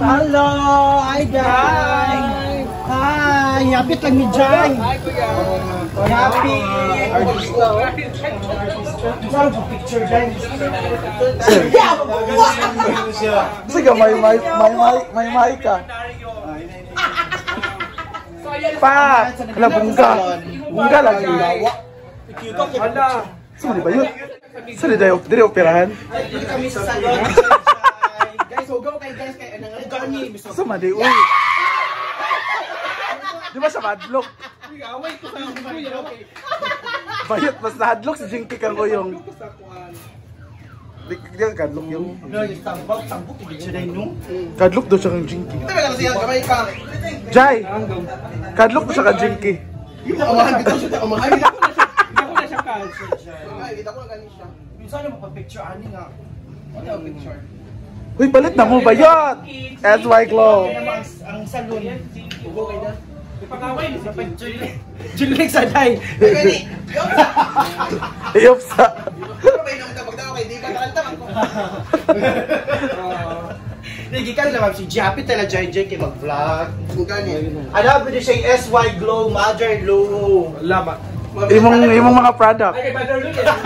Hello! Hi guys! Hi! Yapit lang ni Jai! Hi kuya! Happy! Artista! Saan po picture guys? Sige, may mic ka. Pa! Hala, bungga! Bungga lagi. Hala! Saan ba yun? Saan di operahan? Dito kami sa salon. Guys, hugaw kayo guys. Hugaw niyo. Saan ba di? Uy! Di ba sa madlock? Away ko sa kuya. Bayot, mas nahadlock si Jinky kang uyong. Di ka kadlock yung. Tambok, ibig siya na yun. Kadlock daw siya kang Jinky. Ito lang siya, kamay ka. Jai! Kadlock daw siya kang Jinky. Umahan bitaw siya. Umahan bitaw na siya culture. Bitaw ko na ganin siya. Minsan yung magpa-picture ani nga. Ano yung picture? Uy, palit na mo bayot! SY Glow. Ang salon. Ugo kayo na. Ipakaway sa picture. Julik sa day. Gani. Iyopsa. Pero may nung magdaw kay di ka nakaltaman ko. Nagikan naman si Jappy tala JJ kay mag-vlog. Gani. Ano ba siya SY Glow, Mother Glow. Lama. Imong mga product. Ay, Mother Glow.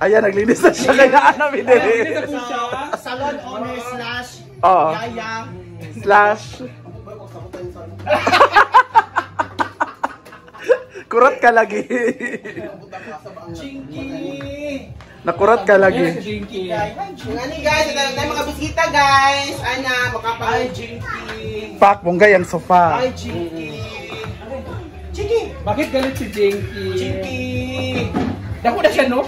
Ayan, naglinis na siya kaya ano binili. Salon owner slash Oo. Yaya Slash. Kurat ka lagi. Jinky. Nakurat ka lagi. Jinky. Ngani guys, tayo mga bisita guys. Ana, makapay Jinky. Pak, bunggay ang sofa. Hi Jinky. Jinky. Bakit galit si Jinky? Jinky. Dako na siya, no?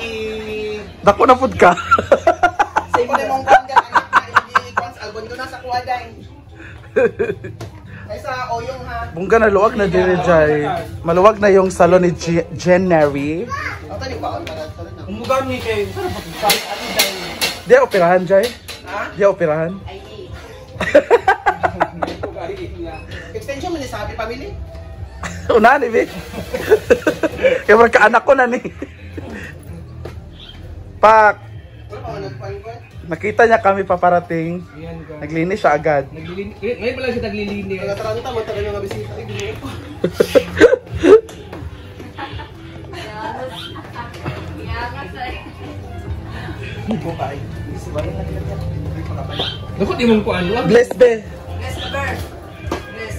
Dako na food ka. Sa imo na mong ganda anak na hindi cons albon ko na sa kuwaday. Ay sa oyong ha. Bungga na luwag na dire Jai. Maluwag na yung salon ni January. Ang tani ba ang tanan na. Umugan ni kay ano dai. Di operahan Jai? Ha? Di operahan? Ay. Extension mo ni sa Happy Family? Una ni Vic. Kaya marang kaanak ko na ni. Pak! Nakita niya kami paparating. Naglinis siya agad. Ngayon pala siya naglilinis. Nagataranta mo tagal yung bisita. Naku, di mong kuhan. Bless be.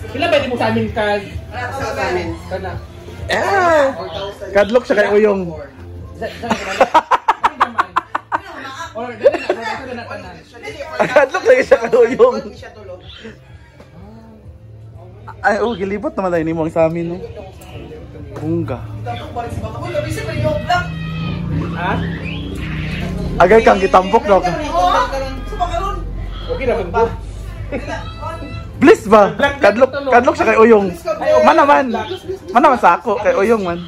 Pila ba di mo sa amin ka? Sa amin. Kana. Ah! Kadlok siya kay Uyong. Or dali na tanan. Kadlok lagi siya kay Uyong. Ay, oh, gilibot naman tayo ni mo sa amin, no? Bungga. Ha? Agay kang kitambok daw ka. Okay na po. Bliss ba? Kadlok siya kay Uyong. Man naman sa ako, kay Uyong man.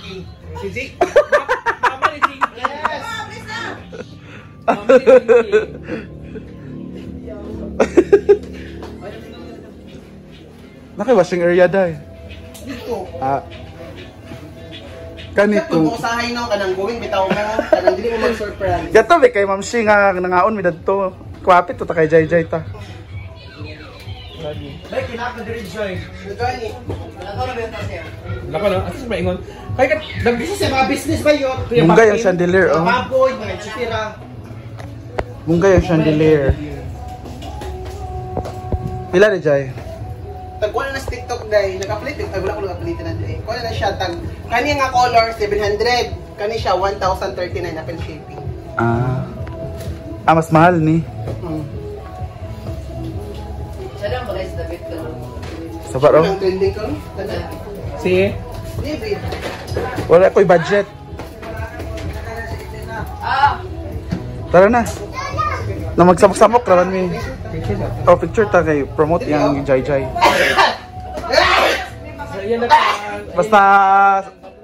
Si Jing. Mama ni Jing. Yes. Mama ni Jing. Naka-washing area dai. Dito. Ah. Kung Kanito. usahay no kanang going bitaw mo, kanang dili mo mag-surprise. Gato be kay Ma'am Shi nga nangaon mi dadto. Kuapit to ta kay Jay ta. Bay kinaka diri joy. Gani. Nako na benta siya. Nako na, atas maingon. Kay kat Bisa sa mga business ba yun? Bunga yung chandelier, oh. Baboy, mga chitira. Bunga yung chandelier. Pila ni Jay? Tag wala na sa TikTok dai, naka-update ay wala ko naka-update na dai. Wala na siya tag kani nga color 700, kani siya 1039 Apple shipping. Ah. Ah, mas mahal ni. Sadang bagay sa David ka. Sa baro? Ang trending ko. si David. Wala ko'y budget. Ah, Tara na. Na magsamok-samok raman mi. Oh, picture ta kay promote yang Jai Jai. yan na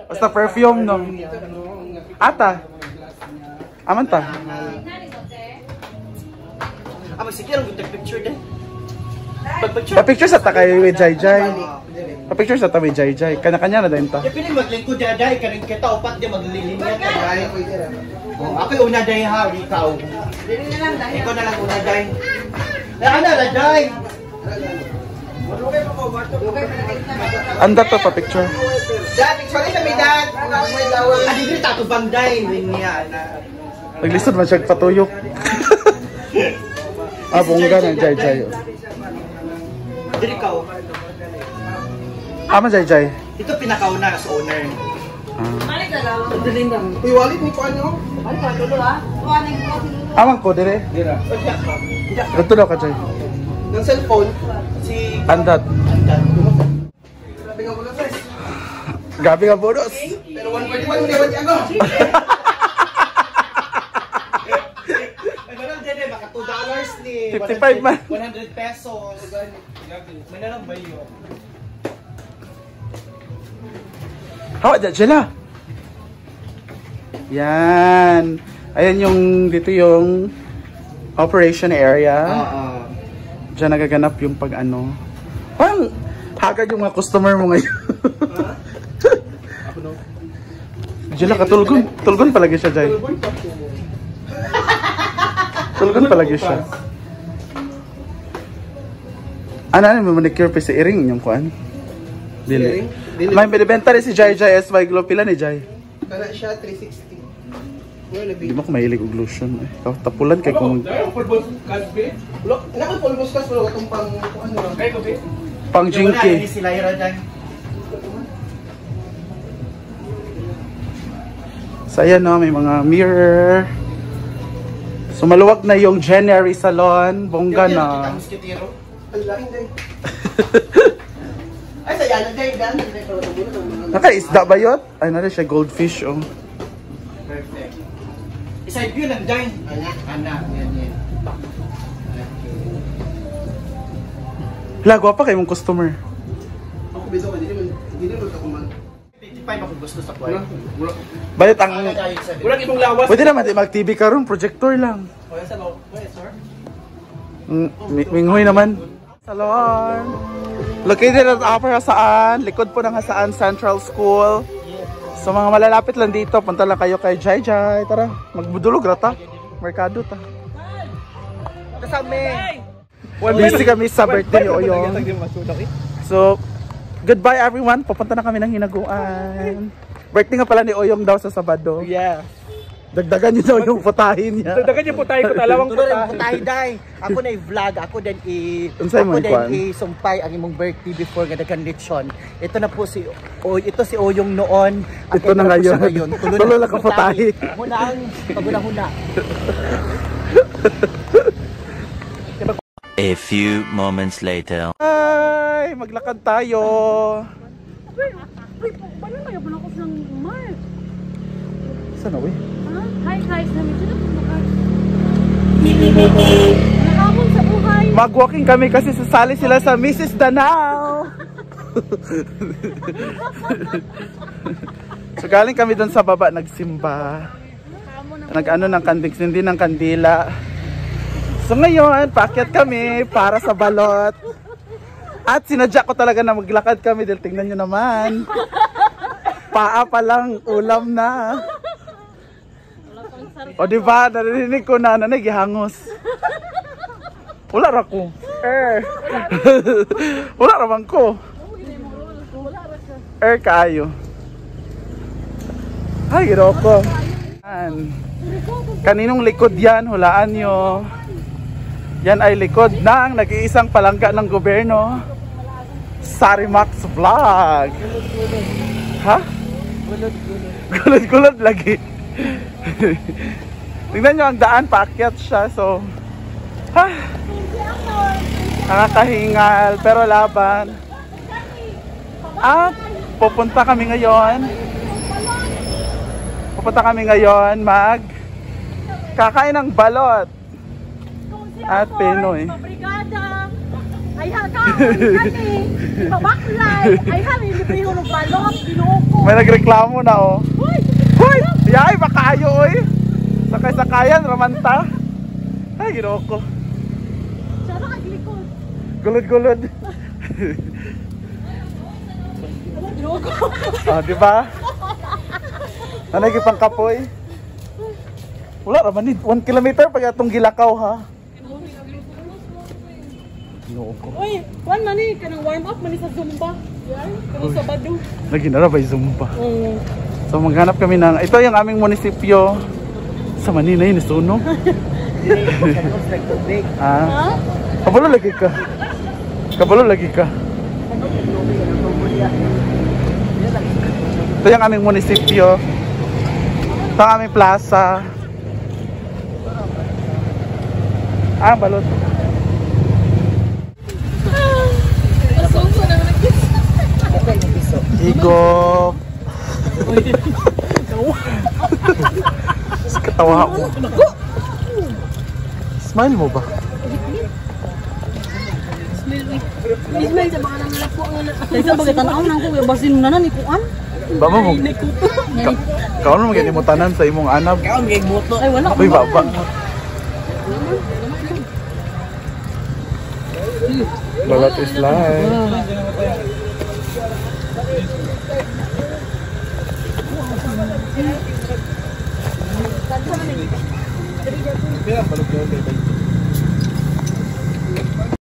Basta perfume no. Ata. Aman ta. Ah, sige lang good picture din. Pag-picture. Pa-picture sa ta kay Jai Jai. Pa-picture sa ta kay Jai Jai. Kanya-kanya na din ta. Ya pili maglingkod dia dai kanang kita upat dia maglilinya ta dai. Ako una dai ha, ikaw. dili na lang dahil. Ikaw na lang una dai. Ano na, Jai? Anda to pa picture. Dad, picture sa may dad. Ah, di tato banday niya na. Naglisod man siya patuyok. Bongga na Jai. Diri ka. Ama Jai. Ito pinakauna as owner. Balik na lang. Uy, wallet ni paano? Balik ka, tulo ha? Amang ko dire. Dira. Dito daw ka Jai. Ng cellphone si Andat. Grabe nga muna, guys. Gabi nga bonus. Pero 141 hindi ba ako? Ano din baka $2 ni 55 man. 100 pesos. Manalang ba yun? Hawa dyan sila. Yan. Ayan yung dito yung operation area. Diyan nagaganap yung pag ano. Parang hagad yung mga customer mo ngayon. Diyan na katulgon. Tulgon palagi siya, Jai. Tulgon palagi siya. Ano may manicure pa si Iring yung kuan? Dili. May binibenta rin si Jai SY Glow. Pila ni Jai? Kana siya 360. Hindi mo ko mahilig og lotion. Tapulan kay kung Nakal polvos kas pero katong pang ano lang. Kay gabi. pang jinky. Si Lyra dyan. So ayan no, may mga mirror. So maluwag na yung January salon. Bongga na. Ang laking day. Ay, sa yan, day, dan. Naka-isda ba yun? Ay na siya goldfish oh. Perfect. Side view ng dine. Anak. Yan. Hala, gwapa kayo mong customer. Ako bito ka, hindi naman ako man. 55 ako gusto sa kway. Bayot ang... Walang ibang lawas. Pwede naman mag-TV ka ron, projector lang. Kaya sa loob. Kaya, sir? Minghoy naman. Salon. Located at Upper Hasaan, likod po ng Hasaan Central School. So mga malalapit lang dito, punta lang kayo kay Jai. Tara, magbudulog rata. Merkado ta. Kasama. Busy kami sa birthday ni Oyong. So, goodbye everyone. Pupunta na kami ng Hinaguan. Birthday nga pala ni Oyong daw sa Sabado. Yeah. Dagdagan niyo daw yung putahin niya. Dagdagan niyo po tayo ko talawang Putahe, day. Ako na i-vlog. Ako din Unsay mo ikuan? i-sumpay ang imong birthday before nga dagan lechon. Ito na po si Oyong noon. Ito na ngayon. Tulo lang ka putahe. Muna ang paguna-huna. A few moments later. Ay, maglakad tayo. Paano na yung ko ng Mark? Saan na, we? Hi guys, nandito na po nakahamon sa buhay. Mag-walking kami kasi sasali sila sa Mrs. Danao. So galing kami doon sa baba, nagsimba. Nag-ano ng hindi ng kandila. So ngayon, paakyat kami para sa balot. At sinadya ko talaga na maglakad kami dahil tingnan nyo naman. Paa pa lang, ulam na. O diba, narinig ko na nagihangos. Wala ra ko. Wala ra bang ko. Kayo. Ay, giro ko. Kaninong likod yan, hulaan nyo. Yan ay likod ng nag-iisang palangga ng gobyerno. Sarimax Vlog. Ha? Gulod-gulod lagi. Tingnan nyo ang daan, paakyat siya. So, nakakahingal, pero laban. At pupunta kami ngayon kakain ng balot at Pinoy. Pabrigada. Ay ha ka, kani. Pabaklay. Ay ha, libre yung balot, ginuko. May nagreklamo na oh. Hoy! Yay, makayo oy. Sakay-sakayan, ramanta. Ay, ginoko. Sana kaglikod. Gulod-gulod. Ginuko. Oh, di ba? Ano gipang kapoy? Wala raman ni 1 kilometer pag atong gilakaw ha. Ginoo ko. Uy, one mani, kanang warm up mani sa Zumba. Yan, kanang Sabado. Lagi na ba Zumba? Oo. So maghanap kami ng, ito yung aming munisipyo. Sa Manila yun, isuno. Ha? Kabalo lagi ka. Kabalo lagi ka. Ito yung aming munisipyo. Ito ang aming plaza. Ah, balot. Asungso na nag-kiss. Igo. Katawa ako. Smile mo ba? Smile sa baka nang lapo ang Kaysa bagay tanaw nang ko basin na nan ikuan. Ba mo? Kaon mo magani mo tanan sa imong anab. Kaon kay buto. Ay wala. Uy, baba. Balat is life. Pero balot